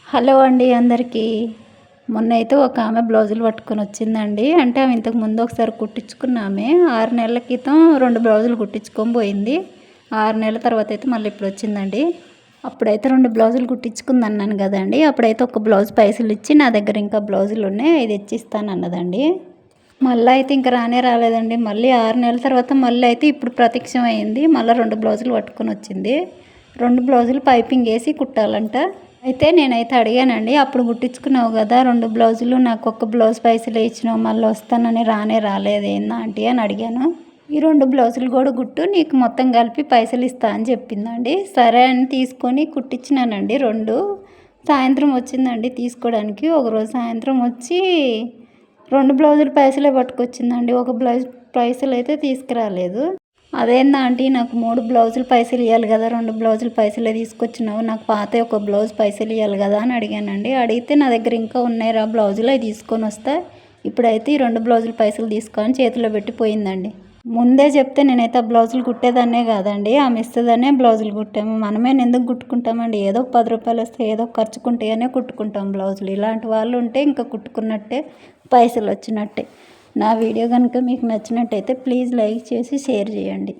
Hello అండి అందరికీ. మొన్నైతే ఒక ఆమె బ్లౌజులు పట్టుకొని వచ్చిందండి. అంటే ఆమె ఇంతకు ముందు ఒకసారి కుట్టించుకున్నామే 6 నెలల క్రితం 2 బ్లౌజులు కుట్టించుకొని పోయింది. 6 నెలల తర్వాత అయితే మళ్ళీ ఇప్పుడు వచ్చిందండి. అప్పుడైతే 2 బ్లౌజులు కుట్టించుకుంది అన్నాను కదండి. అప్పుడైతే ఒక బ్లౌజ్ పైసలు ఇచ్చి నా దగ్గర ఇంకా బ్లౌజులు ఉన్నాయి అవి తెచ్చిస్తాను అన్నదండి. మళ్ళీ అయితే ఇంకా రానే రాలేదండి. మళ్ళీ 6 నెలల తర్వాత మళ్ళీ అయితే ఇప్పుడు ప్రత్యక్షం అయింది. మళ్ళీ 2 బ్లౌజులు పట్టుకొని వచ్చింది. 2 బ్లౌజులు పైపింగ్ వేసి కుట్టాలంట. అయితే నేనైతే అడిగానండి, అప్పుడు కుట్టించుకున్నావు కదా 2 బ్లౌజులు, నాకు ఒక బ్లౌజ్ పైసలు ఇచ్చినావు, మళ్ళీ వస్తానని రానే రాలేదు ఏందా ఆంటీ అని అడిగాను. ఈ 2 బ్లౌజులు కూడా కుట్టు, నీకు మొత్తం కలిపి పైసలు ఇస్తా అని చెప్పిందండి. సరే అని తీసుకొని కుట్టించినానండి 2. సాయంత్రం వచ్చిందండి తీసుకోవడానికి. ఒకరోజు సాయంత్రం వచ్చి 2 బ్లౌజులు పైసలే పట్టుకొచ్చిందండి. ఒక బ్లౌజ్ పైసలు అయితే తీసుకురాలేదు. అదేందా ఆంటీ, నాకు 3 బ్లౌజులు పైసలు ఇవ్వాలి కదా, 2 బ్లౌజులు పైసలే తీసుకొచ్చినావు, నాకు పాత ఒక బ్లౌజ్ పైసలు ఇవ్వాలి కదా అని అడిగానండి. అడిగితే నా దగ్గర ఇంకా ఉన్నాయిరా బ్లౌజులు, అవి తీసుకొని వస్తా, ఇప్పుడైతే ఈ 2 బ్లౌజులు పైసలు తీసుకొని చేతిలో పెట్టిపోయిందండి. ముందే చెప్తే నేనైతే ఆ బ్లౌజులు కుట్టేదాన్నే కాదండి, ఆమె ఇస్తుందనే బ్లౌజులు కుట్టాము. మనమే ఎందుకు కుట్టుకుంటామండి, ఏదో 10 రూపాయలు వస్తే ఏదో ఖర్చుకుంటేనే కుట్టుకుంటాం బ్లౌజులు. ఇలాంటి వాళ్ళు ఉంటే ఇంకా కుట్టుకున్నట్టే, పైసలు వచ్చినట్టే. నా వీడియో కనుక మీకు నచ్చినట్టయితే ప్లీజ్ లైక్ చేసి షేర్ చేయండి.